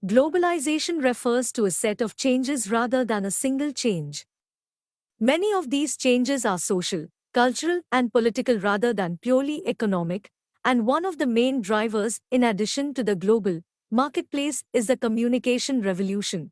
Globalization refers to a set of changes rather than a single change. Many of these changes are social, cultural, and political rather than purely economic, and one of the main drivers, in addition to the global marketplace, is the communication revolution.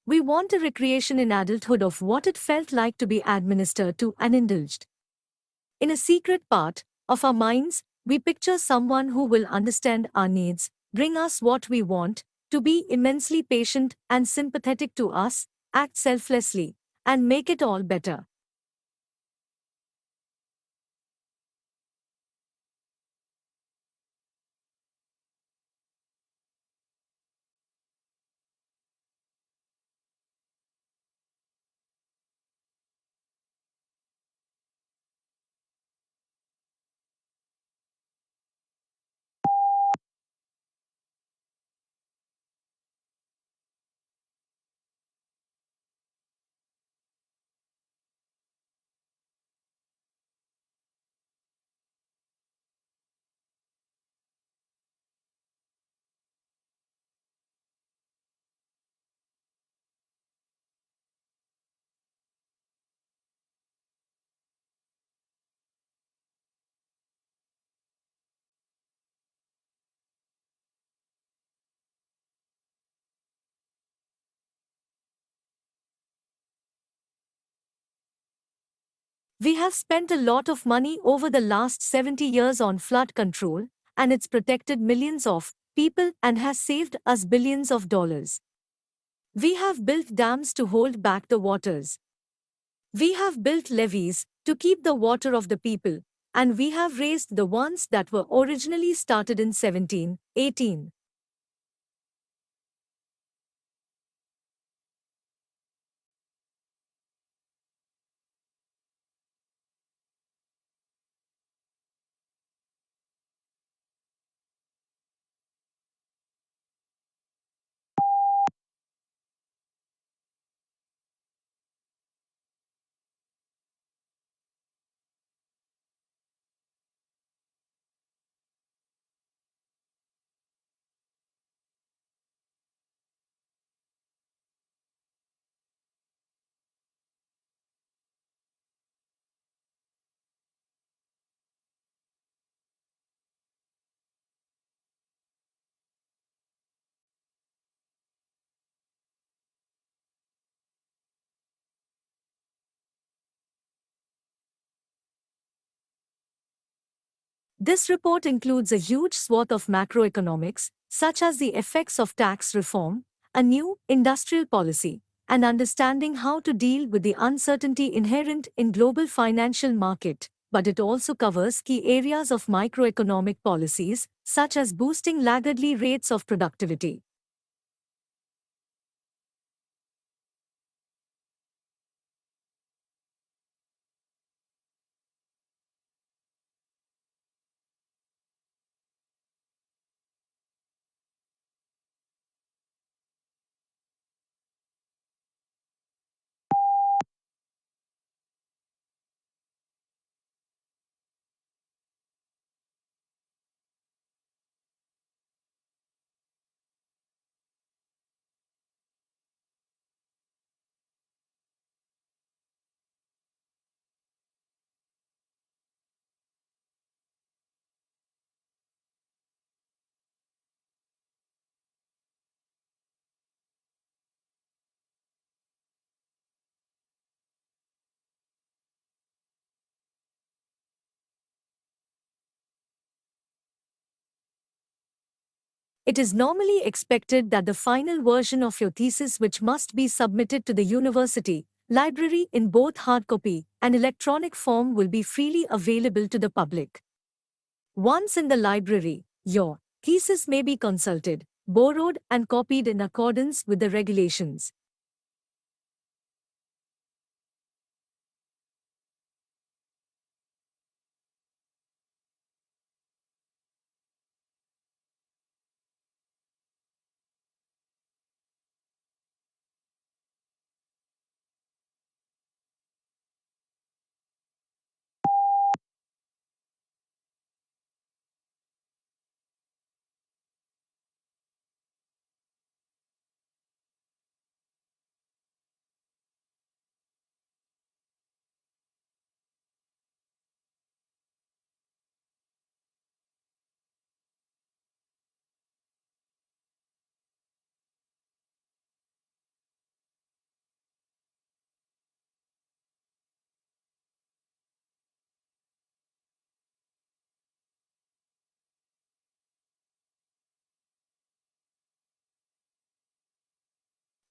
We want a recreation in adulthood of what it felt like to be administered to and indulged. In a secret part of our minds, we picture someone who will understand our needs, bring us what we want, to be immensely patient and sympathetic to us, act selflessly, and make it all better. We have spent a lot of money over the last 70 years on flood control, and it's protected millions of people and has saved us billions of dollars. We have built dams to hold back the waters. We have built levees to keep the water of the people, and we have raised the ones that were originally started in 1718. This report includes a huge swath of macroeconomics, such as the effects of tax reform, a new industrial policy, and understanding how to deal with the uncertainty inherent in global financial market. But it also covers key areas of microeconomic policies, such as boosting laggardly rates of productivity. It is normally expected that the final version of your thesis, which must be submitted to the university library in both hard copy and electronic form, will be freely available to the public. Once in the library, your thesis may be consulted, borrowed, and copied in accordance with the regulations.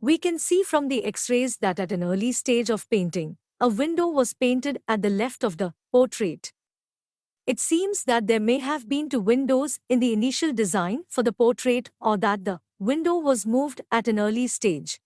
We can see from the X-rays that at an early stage of painting, a window was painted at the left of the portrait. It seems that there may have been two windows in the initial design for the portrait, or that the window was moved at an early stage.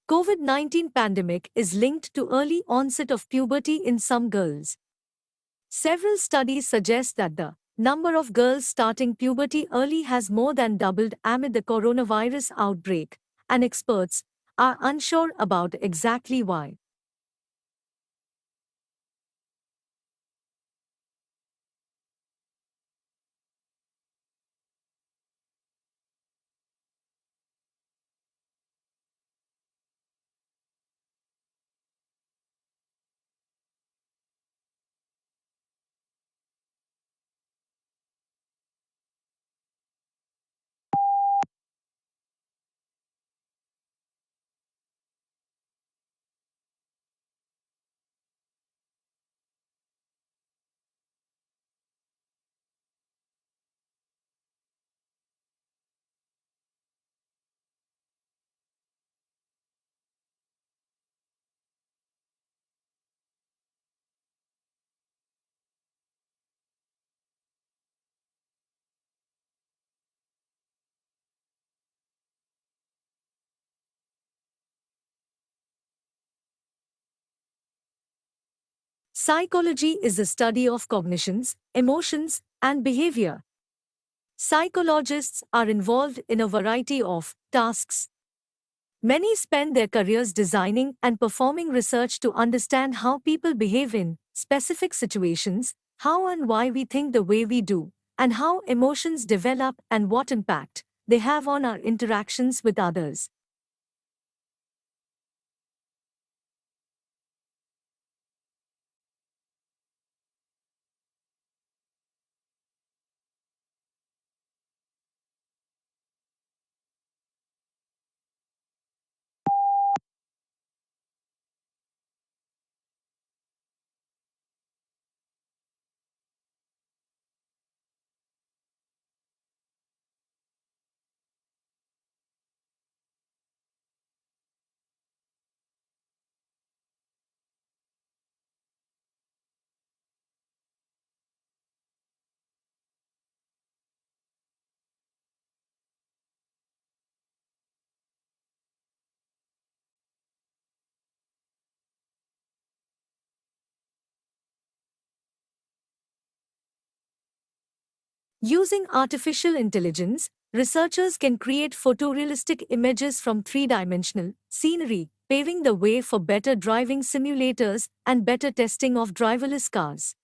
COVID-19 pandemic is linked to early onset of puberty in some girls. Several studies suggest that the number of girls starting puberty early has more than doubled amid the coronavirus outbreak, and experts are unsure about exactly why. Psychology is the study of cognitions, emotions, and behavior. Psychologists are involved in a variety of tasks. Many spend their careers designing and performing research to understand how people behave in specific situations, how and why we think the way we do, and how emotions develop and what impact they have on our interactions with others. Using artificial intelligence, researchers can create photorealistic images from three-dimensional scenery, paving the way for better driving simulators and better testing of driverless cars.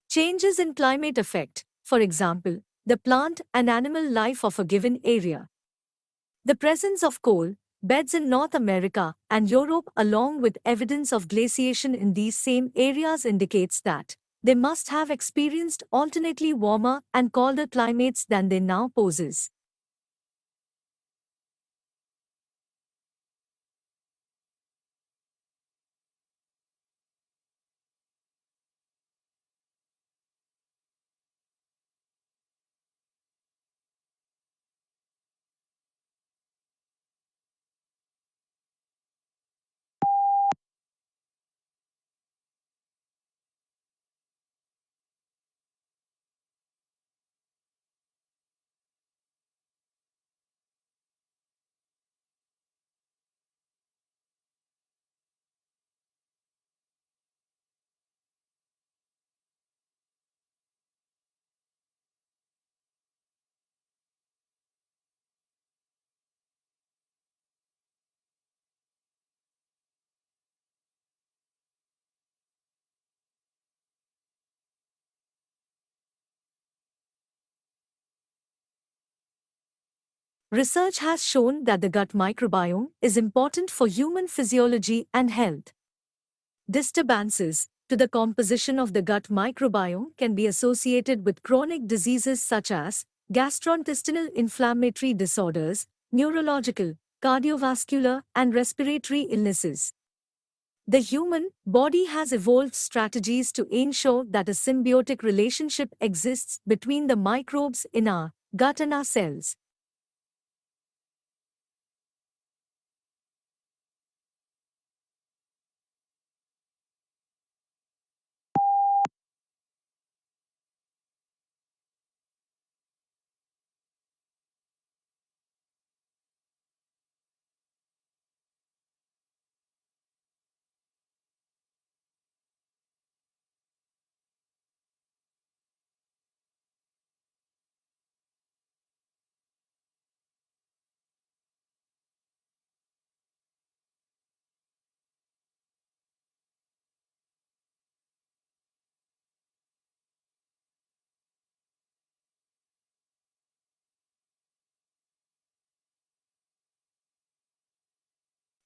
Changes in climate affect, for example, the plant and animal life of a given area. The presence of coal beds in North America and Europe, along with evidence of glaciation in these same areas, indicates that they must have experienced alternately warmer and colder climates than they now possess. Research has shown that the gut microbiome is important for human physiology and health. Disturbances to the composition of the gut microbiome can be associated with chronic diseases such as gastrointestinal inflammatory disorders, neurological, cardiovascular, and respiratory illnesses. The human body has evolved strategies to ensure that a symbiotic relationship exists between the microbes in our gut and our cells.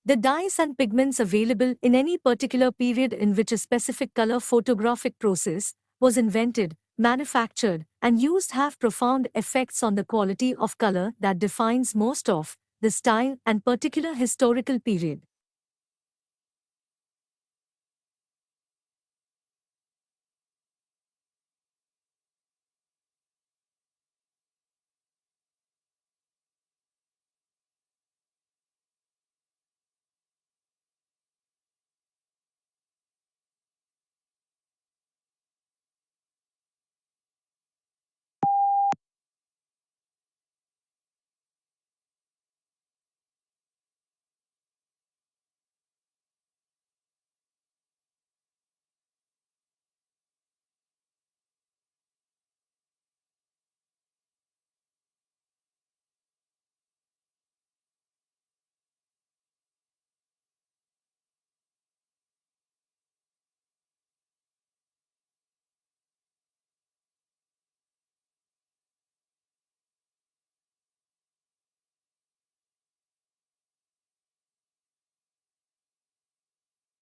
The dyes and pigments available in any particular period in which a specific color photographic process was invented, manufactured, and used have profound effects on the quality of color that defines most of the style and particular historical period.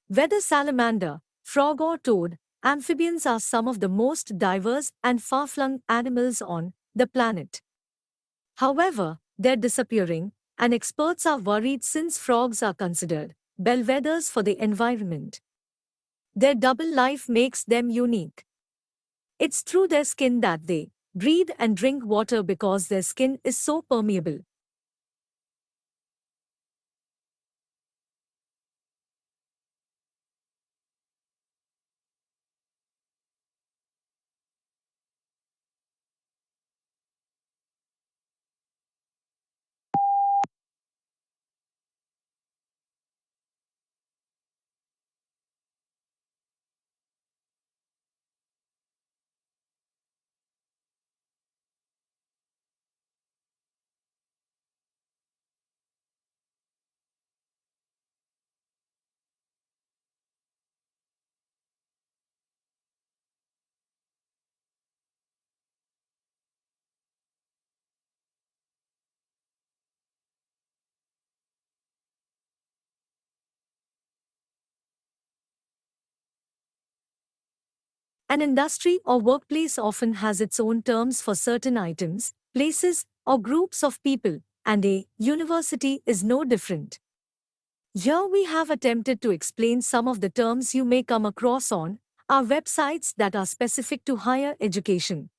Whether salamander, frog or toad, amphibians are some of the most diverse and far-flung animals on the planet. However, they're disappearing, and experts are worried since frogs are considered bellwethers for the environment. Their double life makes them unique. It's through their skin that they breathe and drink water because their skin is so permeable. An industry or workplace often has its own terms for certain items, places, or groups of people, and a university is no different. Here we have attempted to explain some of the terms you may come across on our websites that are specific to higher education.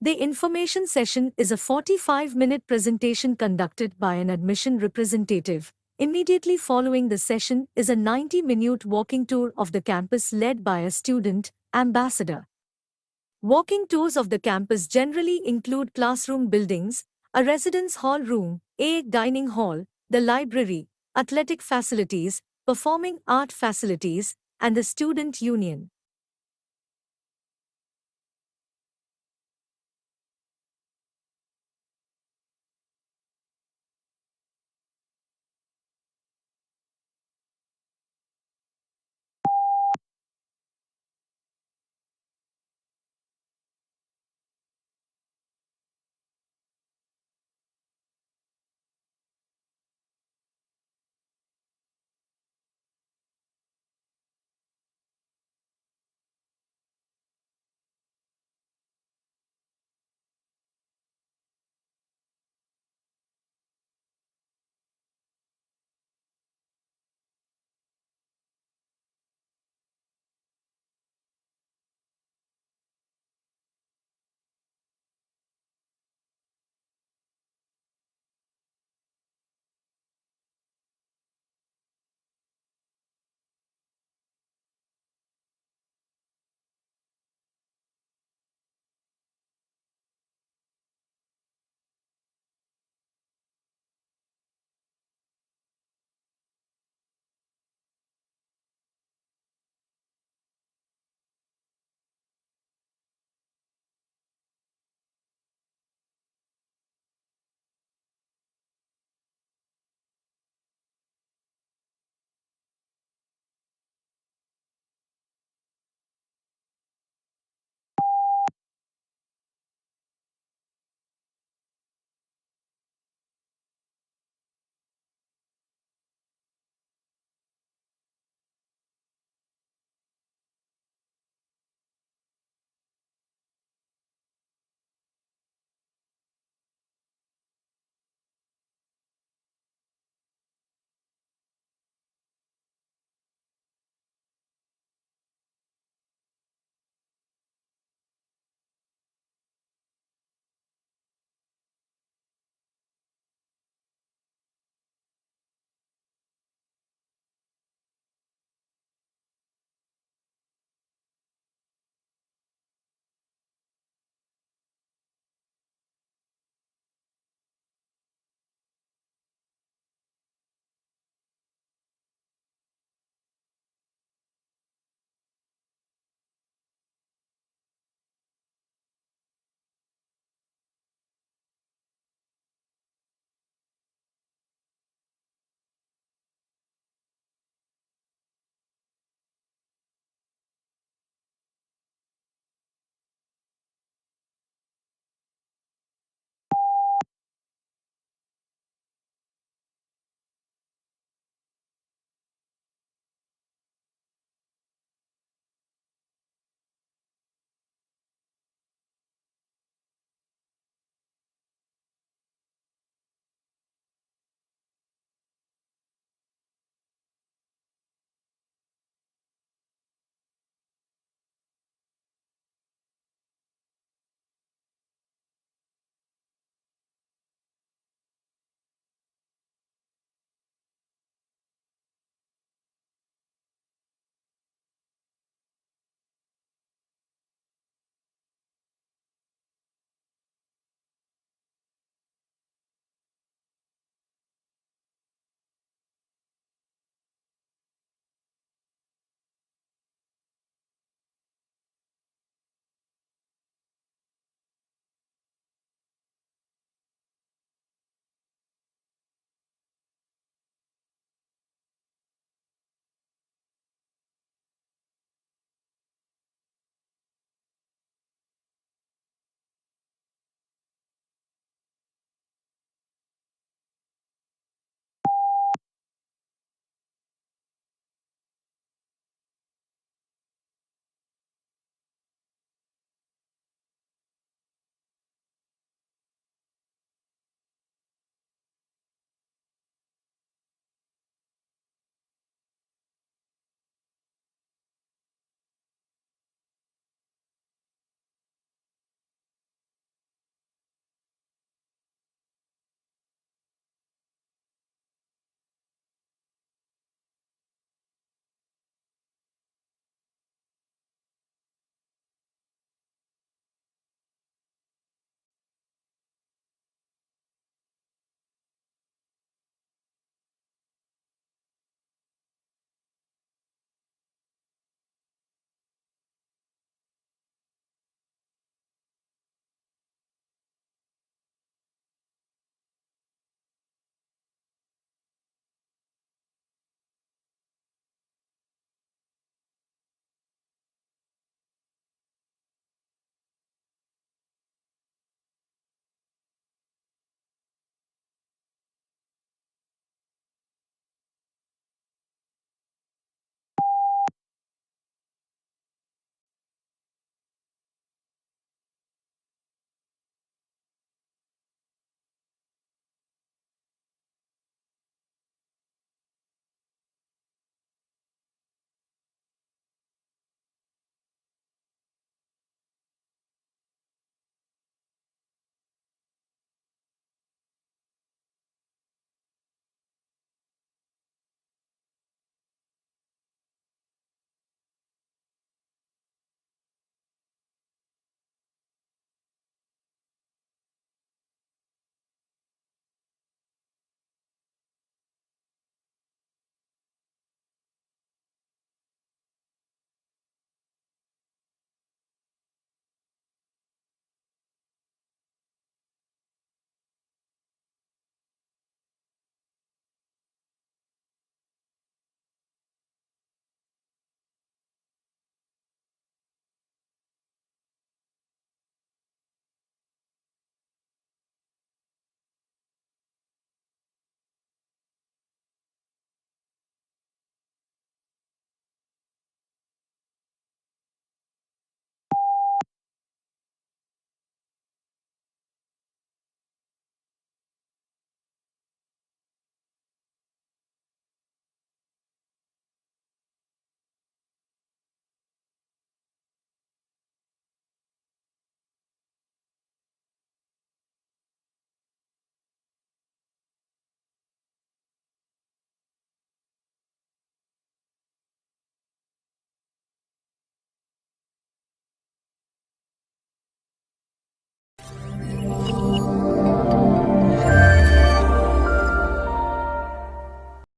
The information session is a 45-minute presentation conducted by an admission representative. Immediately following the session is a 90-minute walking tour of the campus led by a student ambassador. Walking tours of the campus generally include classroom buildings, a residence hall room, a dining hall, the library, athletic facilities, performing art facilities, and the student union.